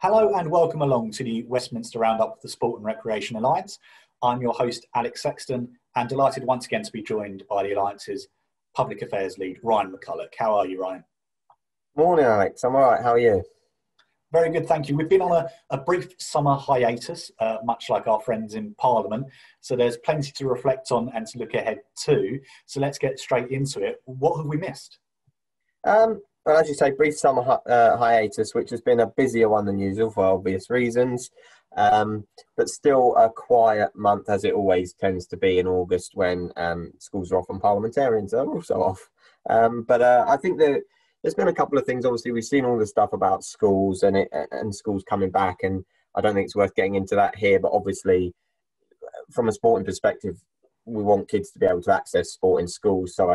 Hello and welcome along to the Westminster Roundup of the Sport and Recreation Alliance. I'm your host, Alex Sexton, and delighted once again to be joined by the Alliance's Public Affairs Lead, Ryan McCulloch. How are you, Ryan? Morning, Alex. I'm all right. How are you? Very good, thank you. We've been on a brief summer hiatus, much like our friends in Parliament, so there's plenty to reflect on and to look ahead to. So let's get straight into it. What have we missed? Well, as you say, brief summer hiatus, which has been a busier one than usual for obvious reasons, but still a quiet month, as it always tends to be in August when schools are off and parliamentarians are also off. But I think that there's been a couple of things. Obviously, we've seen all the stuff about schools and schools coming back, and I don't think it's worth getting into that here. But obviously, from a sporting perspective, we want kids to be able to access sport in schools. So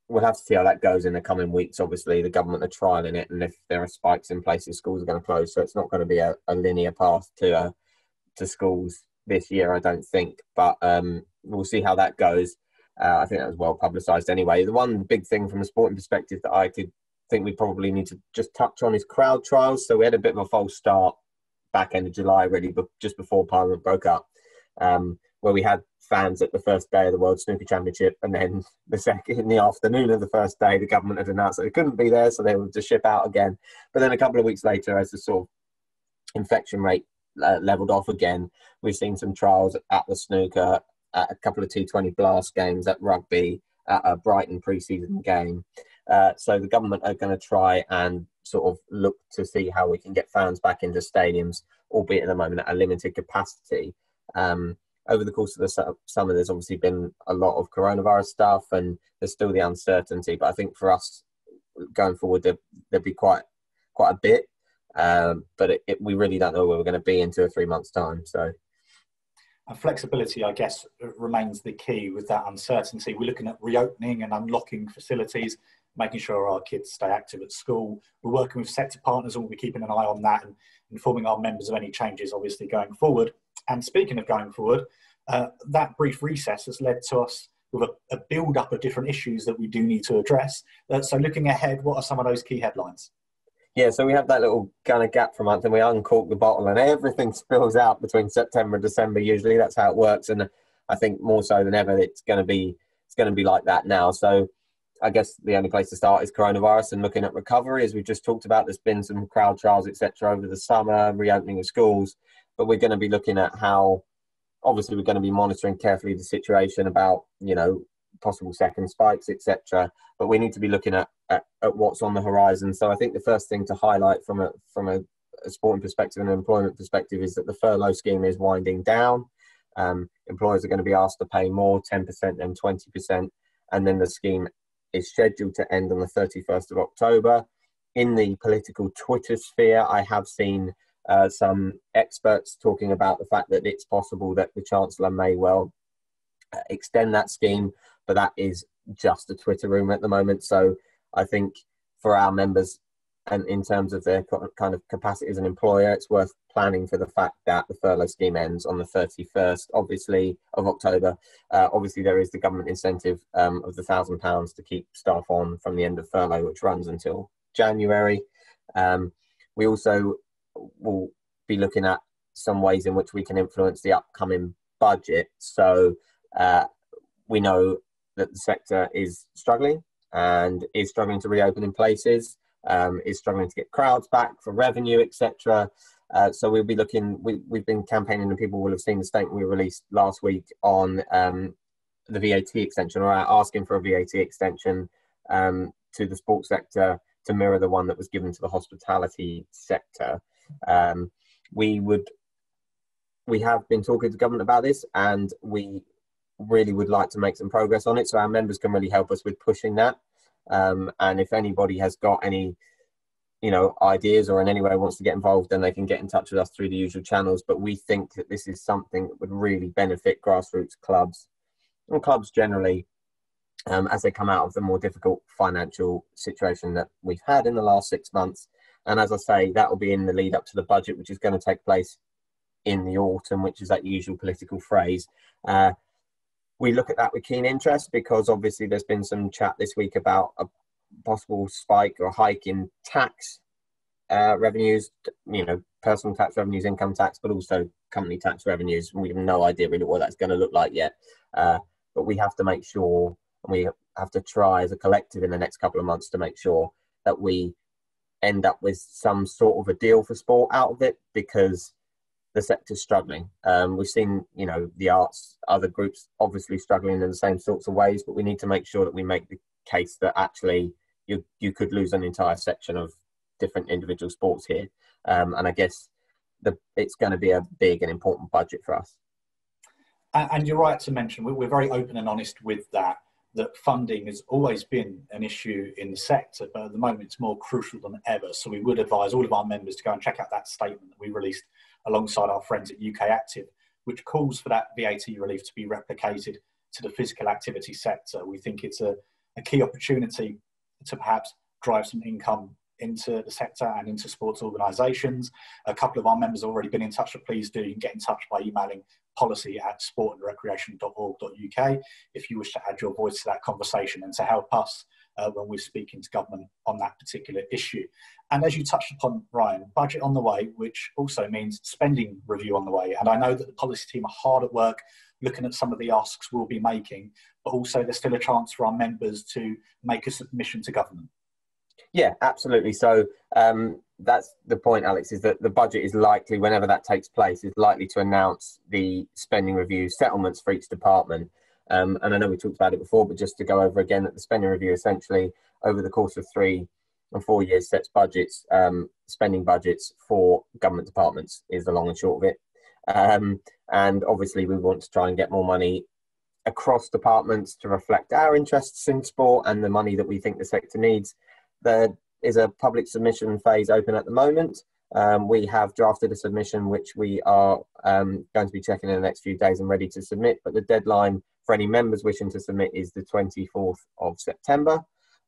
we'll have to see how that goes in the coming weeks. Obviously, the government are trialling it, and if there are spikes in places, schools are going to close. So it's not going to be a linear path to schools this year, I don't think. But we'll see how that goes. I think that was well publicised anyway. The one big thing from a sporting perspective that I could think we probably need to just touch on is crowd trials. So we had a bit of a false start back end of July, really, but just before Parliament broke up, where we had fans at the first day of the World Snooker Championship, and then in the afternoon of the first day, the government had announced that they couldn't be there, so they were to ship out again. But then a couple of weeks later, as the sort of infection rate levelled off again, we've seen some trials at the snooker, at a couple of T20 Blast games, at rugby, at a Brighton pre-season game. So the government are going to try and sort of look to see how we can get fans back into stadiums, albeit at the moment at a limited capacity. Over the course of the summer, there's obviously been a lot of coronavirus stuff, and there's still the uncertainty. But I think for us going forward, there'll be quite a bit. But we really don't know where we're going to be in 2 or 3 months' time. So, and flexibility, I guess, remains the key with that uncertainty. We're looking at reopening and unlocking facilities, making sure our kids stay active at school. We're working with sector partners, and we'll be keeping an eye on that and informing our members of any changes, obviously, going forward. And speaking of going forward, that brief recess has led to us with a build-up of different issues that we do need to address. So looking ahead, what are some of those key headlines? Yeah, so we have that little kind of gap for a month, and we uncork the bottle, and everything spills out between September and December. Usually, that's how it works, and I think more so than ever, it's going to be like that now. So, I guess the only place to start is coronavirus and looking at recovery, as we just talked about. There's been some crowd trials, etc., over the summer, reopening of schools, but we're going to be looking at how. Obviously, we're going to be monitoring carefully the situation about, possible second spikes, etc. But we need to be looking at what's on the horizon. So I think the first thing to highlight from a sporting perspective and an employment perspective is that the furlough scheme is winding down. Employers are going to be asked to pay more, 10% and 20%. And then the scheme is scheduled to end on the 31st of October. In the political Twitter sphere, I have seen some experts talking about the fact that it's possible that the Chancellor may well extend that scheme, but that is just a Twitter rumour at the moment. So I think for our members, and in terms of their kind of capacity as an employer, it's worth planning for the fact that the furlough scheme ends on the 31st, obviously, of October. Obviously, there is the government incentive of the £1,000 to keep staff on from the end of furlough, which runs until January. We also will be looking at some ways in which we can influence the upcoming budget. So we know that the sector is struggling and is struggling to reopen in places, is struggling to get crowds back for revenue, etc. So we'll be looking, we've been campaigning, and people will have seen the statement we released last week on the VAT extension, or asking for a VAT extension to the sports sector to mirror the one that was given to the hospitality sector. We have been talking to government about this, and we really would like to make some progress on it, so our members can really help us with pushing that. And if anybody has got any ideas or in any way wants to get involved, then they can get in touch with us through the usual channels. But we think that this is something that would really benefit grassroots clubs and clubs generally, as they come out of the more difficult financial situation that we've had in the last 6 months. And as I say, that will be in the lead up to the budget, which is going to take place in the autumn, which is that usual political phrase. We look at that with keen interest, because obviously there's been some chat this week about a possible spike or hike in tax revenues, personal tax revenues, income tax, but also company tax revenues. We have no idea really what that's going to look like yet. But we have to make sure, and we have to try as a collective in the next couple of months to make sure that we end up with some sort of a deal for sport out of it, because the sector's struggling. We've seen, the arts, other groups obviously struggling in the same sorts of ways, but we need to make sure that we make the case that actually you could lose an entire section of different individual sports here. And I guess it's going to be a big and important budget for us. And you're right to mention, we're very open and honest with that funding has always been an issue in the sector, but at the moment it's more crucial than ever. So we would advise all of our members to go and check out that statement that we released alongside our friends at UK Active, which calls for that VAT relief to be replicated to the physical activity sector. We think it's a key opportunity to perhaps drive some income into the sector and into sports organisations. A couple of our members have already been in touch, so please do. You can get in touch by emailing policy@sportandrecreation.org.uk if you wish to add your voice to that conversation and to help us when we're speaking to government on that particular issue. And as you touched upon, Ryan, budget on the way, which also means spending review on the way. And I know that the policy team are hard at work looking at some of the asks we'll be making, but also there's still a chance for our members to make a submission to government. Yeah, absolutely. So that's the point, Alex, is that the budget is likely, whenever that takes place, is likely to announce the spending review settlements for each department. And I know we talked about it before, but just to go over again, that the spending review essentially over the course of 3 and 4 years sets budgets, spending budgets for government departments is the long and short of it. And obviously we want to try and get more money across departments to reflect our interests in sport and the money that we think the sector needs. There is a public submission phase open at the moment. We have drafted a submission which we are going to be checking in the next few days and ready to submit, but the deadline for any members wishing to submit is the 24th of September.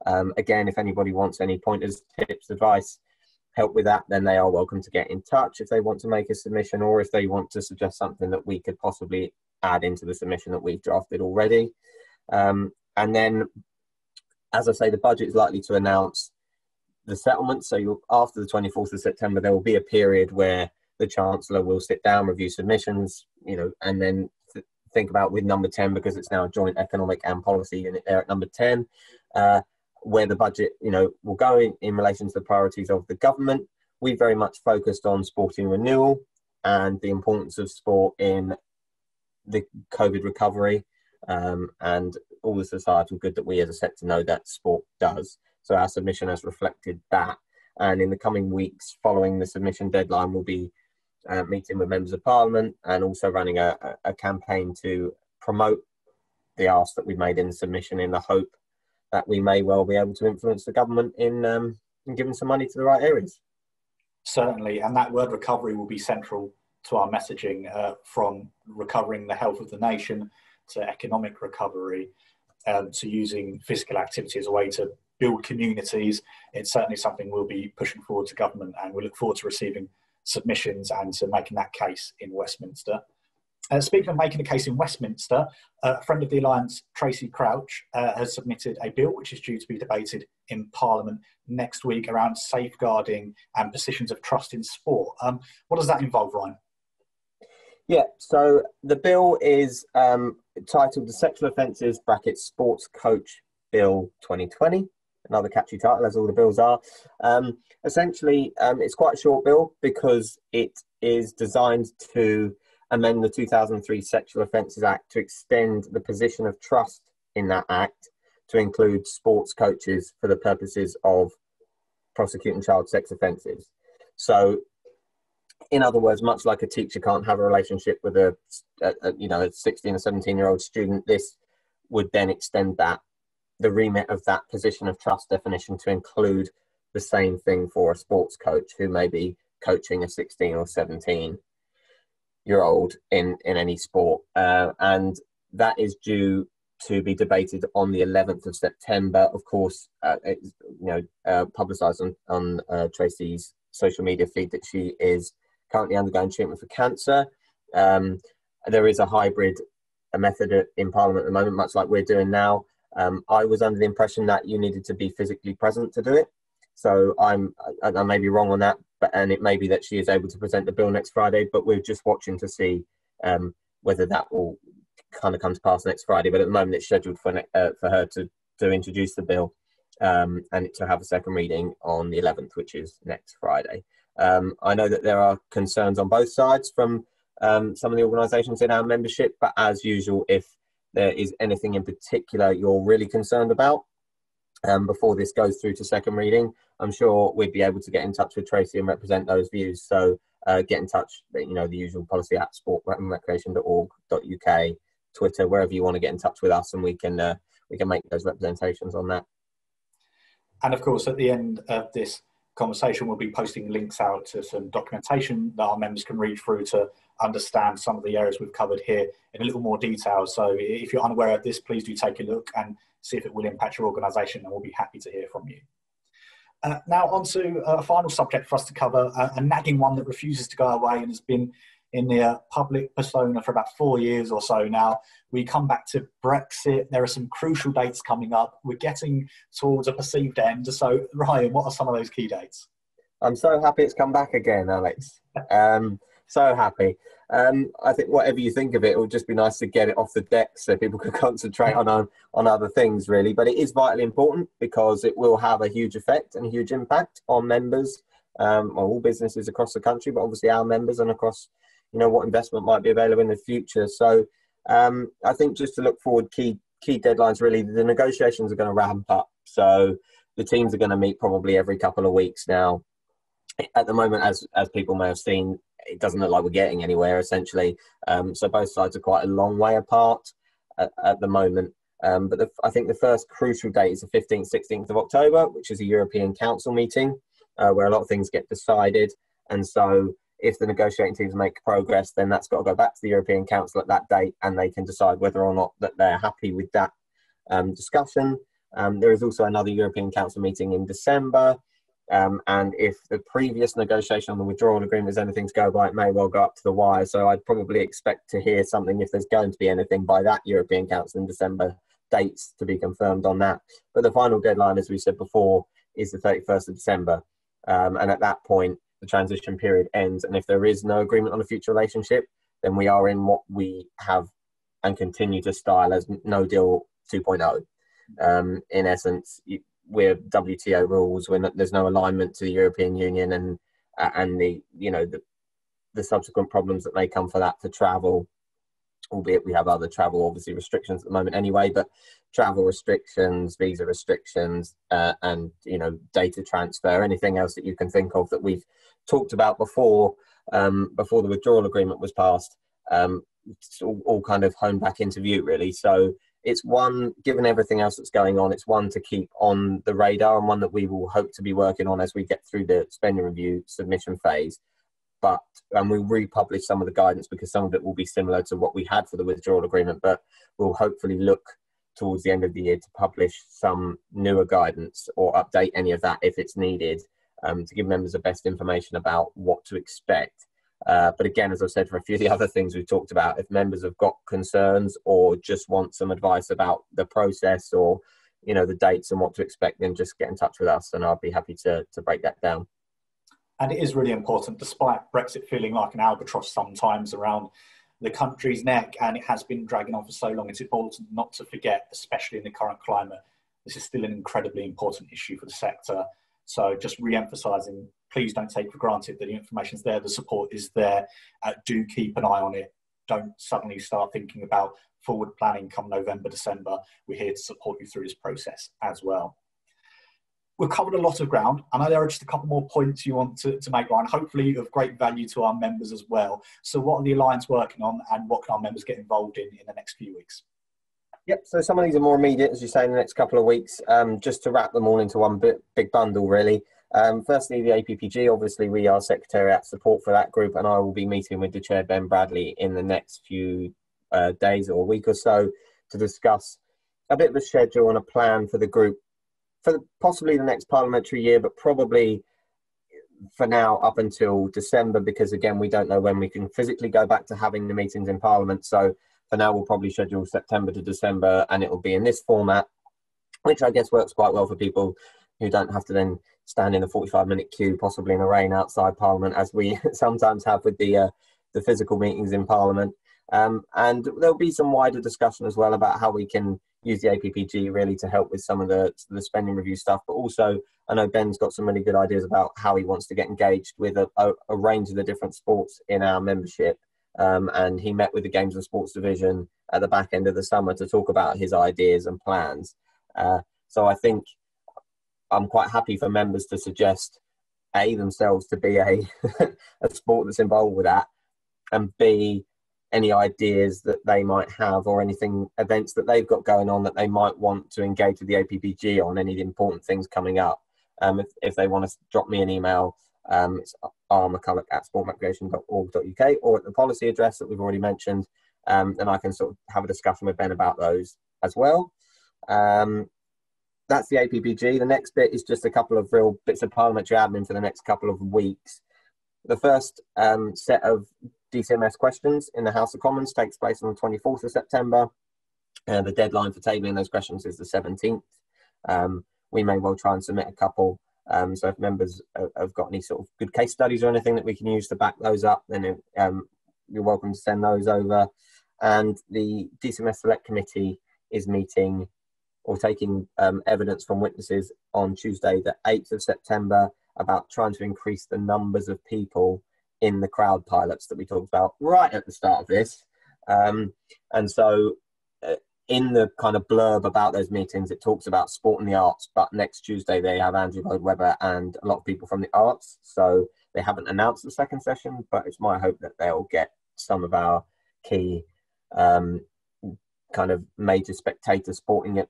Again, if anybody wants any pointers, tips, advice, help with that, then they are welcome to get in touch if they want to make a submission, or if they want to suggest something that we could possibly add into the submission that we've drafted already. And then, as I say, the budget is likely to announce the settlement. So after the 24th of September, there will be a period where the Chancellor will sit down, review submissions, and then think about with number 10, because it's now a joint economic and policy unit there at number 10, where the budget, will go in relation to the priorities of the government. We very much focused on sporting renewal and the importance of sport in the COVID recovery, and all the societal good that we as a sector know that sport does. So our submission has reflected that. And in the coming weeks following the submission deadline, we'll be meeting with members of Parliament and also running a campaign to promote the ask that we made in the submission, in the hope that we may well be able to influence the government in giving some money to the right areas. Certainly, and that word recovery will be central to our messaging, from recovering the health of the nation to economic recovery, to using physical activity as a way to build communities. It's certainly something we'll be pushing forward to government, and we look forward to receiving submissions and to making that case in Westminster. Speaking of making a case in Westminster, a friend of the Alliance, Tracey has submitted a bill which is due to be debated in Parliament next week around safeguarding and positions of trust in sport. What does that involve, Ryan? Yeah, so the bill is titled the Sexual Offences (Sports Coach Bill 2020. Another catchy title, as all the bills are. Essentially, it's quite a short bill because it is designed to amend the 2003 Sexual Offences Act to extend the position of trust in that act to include sports coaches for the purposes of prosecuting child sex offences. So, in other words, much like a teacher can't have a relationship with a 16 or 17-year-old student, this would then extend the remit of that position of trust definition to include the same thing for a sports coach who may be coaching a 16 or 17-year-old in any sport. And that is due to be debated on the 11th of September. Of course, it's publicised on Tracey's social media feed that she is currently undergoing treatment for cancer. There is a hybrid method in Parliament at the moment, much like we're doing now. I was under the impression that you needed to be physically present to do it. So I may be wrong on that, and it may be that she is able to present the bill next Friday, but we're just watching to see whether that will kind of come to pass next Friday. But at the moment, it's scheduled for her to introduce the bill and to have a second reading on the 11th, which is next Friday. I know that there are concerns on both sides from some of the organisations in our membership, but as usual, if there is anything in particular you're really concerned about before this goes through to second reading, I'm sure we'd be able to get in touch with Tracey and represent those views. So get in touch, the usual policy at sportandrecreation.org.uk, Twitter, wherever you want to get in touch with us, and we can make those representations on that. And of course, at the end of this conversation, we'll be posting links out to some documentation that our members can read through to understand some of the areas we've covered here in a little more detail. So if you're unaware of this, please do take a look and see if it will impact your organisation, and we'll be happy to hear from you. Now on to a final subject for us to cover, a nagging one that refuses to go away and has been in the public persona for about 4 years or so now. We come back to Brexit. There are some crucial dates coming up. We're getting towards a perceived end. So Ryan, what are some of those key dates? I'm so happy it's come back again, Alex. So happy. I think whatever you think of it, it would just be nice to get it off the deck so people can concentrate on other things, really. But it is vitally important because it will have a huge effect and a huge impact on members, all businesses across the country, but obviously our members, and across, what investment might be available in the future. So I think just to look forward, key deadlines, really, the negotiations are going to ramp up. So the teams are going to meet probably every couple of weeks now. At the moment, as people may have seen, it doesn't look like we're getting anywhere, essentially. So both sides are quite a long way apart at the moment. But I think the first crucial date is the 15th, 16th of October, which is a European Council meeting where a lot of things get decided. And so if the negotiating teams make progress, then that's got to go back to the European Council at that date, and they can decide whether or not that they're happy with that discussion. There is also another European Council meeting in December. And if the previous negotiation on the withdrawal agreement is anything to go by, it may well go up to the wire. So I'd probably expect to hear something, if there's going to be anything, by that European Council in December. Dates to be confirmed on that. But the final deadline, as we said before, is the 31st of December. And at that point, the transition period ends. And if there is no agreement on a future relationship, then we are in what we have and continue to style as no deal 2.0. In essence, we're WTO rules. There's no alignment to the European Union, and the subsequent problems that may come for that for travel, albeit we have other travel obviously restrictions at the moment anyway, but travel restrictions, visa restrictions, and data transfer, anything else that you can think of that we've talked about before the withdrawal agreement was passed, it's all kind of honed back into view, really. So it's one, given everything else that's going on, it's one to keep on the radar, and one that we will hope to be working on as we get through the spending review submission phase. But we'll republish some of the guidance, because some of it will be similar to what we had for the withdrawal agreement, but we'll hopefully look towards the end of the year to publish some newer guidance or update any of that if it's needed, to give members the best information about what to expect. But again, as I've said for a few of the other things we've talked about, if members have got concerns or just want some advice about the process or, the dates and what to expect, then just get in touch with us and I'll be happy to break that down. And it is really important, despite Brexit feeling like an albatross sometimes around the country's neck, and it has been dragging on for so long, it's important not to forget, especially in the current climate, this is still an incredibly important issue for the sector. So just re-emphasising, please don't take for granted that the information's there, the support is there. Do keep an eye on it. Don't suddenly start thinking about forward planning come November, December. We're here to support you through this process as well. We've covered a lot of ground. I know there are just a couple more points you want to make, Ryan, hopefully of great value to our members as well. So what are the Alliance working on, and what can our members get involved in the next few weeks? Yep, so some of these are more immediate, as you say, in the next couple of weeks, just to wrap them all into one big bundle, really. Firstly, the APPG, obviously we are Secretariat support for that group, and I will be meeting with the Chair, Ben Bradley, in the next few days or a week or so to discuss a bit of a schedule and a plan for the group for possibly the next parliamentary year, but probably for now up until December, because again, we don't know when we can physically go back to having the meetings in Parliament. So for now, we'll probably schedule September to December, and it will be in this format, which I guess works quite well for people who don't have to then stand in a 45-minute queue, possibly in a rain outside Parliament, as we sometimes have with the physical meetings in Parliament. And there'll be some wider discussion as well about how we can use the APPG really to help with some of the spending review stuff. But also, I know Ben's got some really good ideas about how he wants to get engaged with a range of the different sports in our membership. And he met with the Games and Sports Division at the back end of the summer to talk about his ideas and plans. So I think I'm quite happy for members to suggest A, themselves to be a sport that's involved with that, and B, any ideas that they might have or anything, events that they've got going on that they might want to engage with the APPG on, any of the important things coming up. If they want to drop me an email, it's rmcculloch@sportrecreation.org.uk or at the policy address that we've already mentioned, and I can sort of have a discussion with Ben about those as well. That's the APPG. The next bit is just a couple of real bits of parliamentary admin for the next couple of weeks. The first set of DCMS questions in the House of Commons takes place on the 24th of September. The deadline for tabling those questions is the 17th. We may well try and submit a couple. So if members have got any sort of good case studies or anything that we can use to back those up, then you're welcome to send those over. And the DCMS Select Committee is meeting or taking evidence from witnesses on Tuesday, the 8th of September, about trying to increase the numbers of people in the crowd pilots that we talked about right at the start of this. And so in the kind of blurb about those meetings, it talks about sport and the arts, but next Tuesday they have Andrew Lloyd Webber and a lot of people from the arts. So they haven't announced the second session, but it's my hope that they'll get some of our key kind of major spectator sporting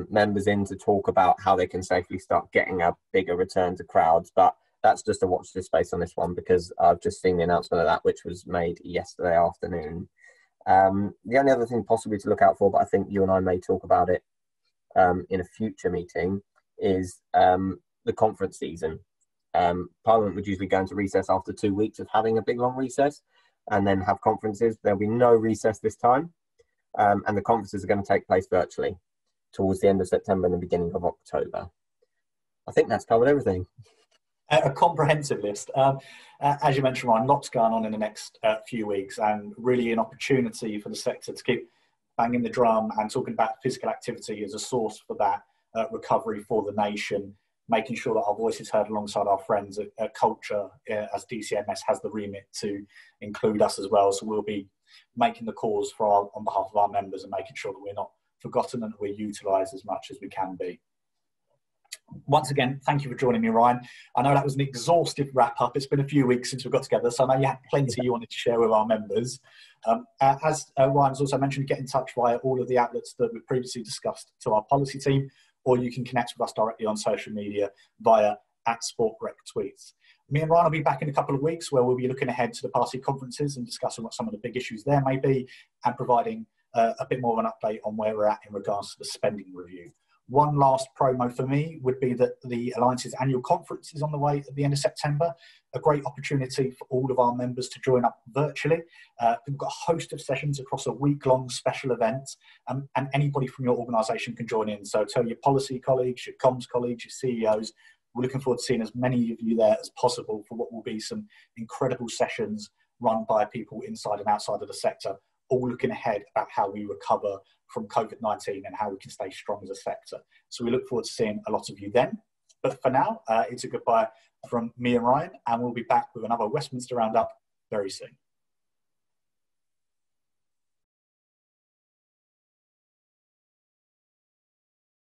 members in to talk about how they can safely start getting a bigger return to crowds. But that's just a watch this space on this one, because I've just seen the announcement of that, which was made yesterday afternoon. The only other thing possibly to look out for, but I think you and I may talk about it in a future meeting, is the conference season. Parliament would usually go into recess after 2 weeks of having a big long recess and then have conferences. There'll be no recess this time. And the conferences are going to take place virtually towards the end of September and the beginning of October. I think that's covered everything. A comprehensive list. As you mentioned, Ryan, lots going on in the next few weeks, and really an opportunity for the sector to keep banging the drum and talking about physical activity as a source for that recovery for the nation, making sure that our voice is heard alongside our friends at Culture, as DCMS has the remit to include us as well. So we'll be making the calls on behalf of our members and making sure that we're not forgotten and that we're utilised as much as we can be. Once again, thank you for joining me, Ryan. I know that was an exhaustive wrap-up. It's been a few weeks since we got together, so I know you had plenty you wanted to share with our members. As Ryan's also mentioned, get in touch via all of the outlets that we previously discussed to our policy team, or you can connect with us directly on social media via @SportRecTweets. Me and Ryan will be back in a couple of weeks, where we'll be looking ahead to the party conferences and discussing what some of the big issues there may be, and providing a bit more of an update on where we're at in regards to the spending review. One last promo for me would be that the Alliance's annual conference is on the way at the end of September. A great opportunity for all of our members to join up virtually. We've got a host of sessions across a week-long special event, and anybody from your organisation can join in. So tell your policy colleagues, your comms colleagues, your CEOs. We're looking forward to seeing as many of you there as possible for what will be some incredible sessions run by people inside and outside of the sector, all looking ahead about how we recover from COVID-19 and how we can stay strong as a sector. So we look forward to seeing a lot of you then. But for now, it's a goodbye from me and Ryan, and we'll be back with another Westminster Roundup very soon.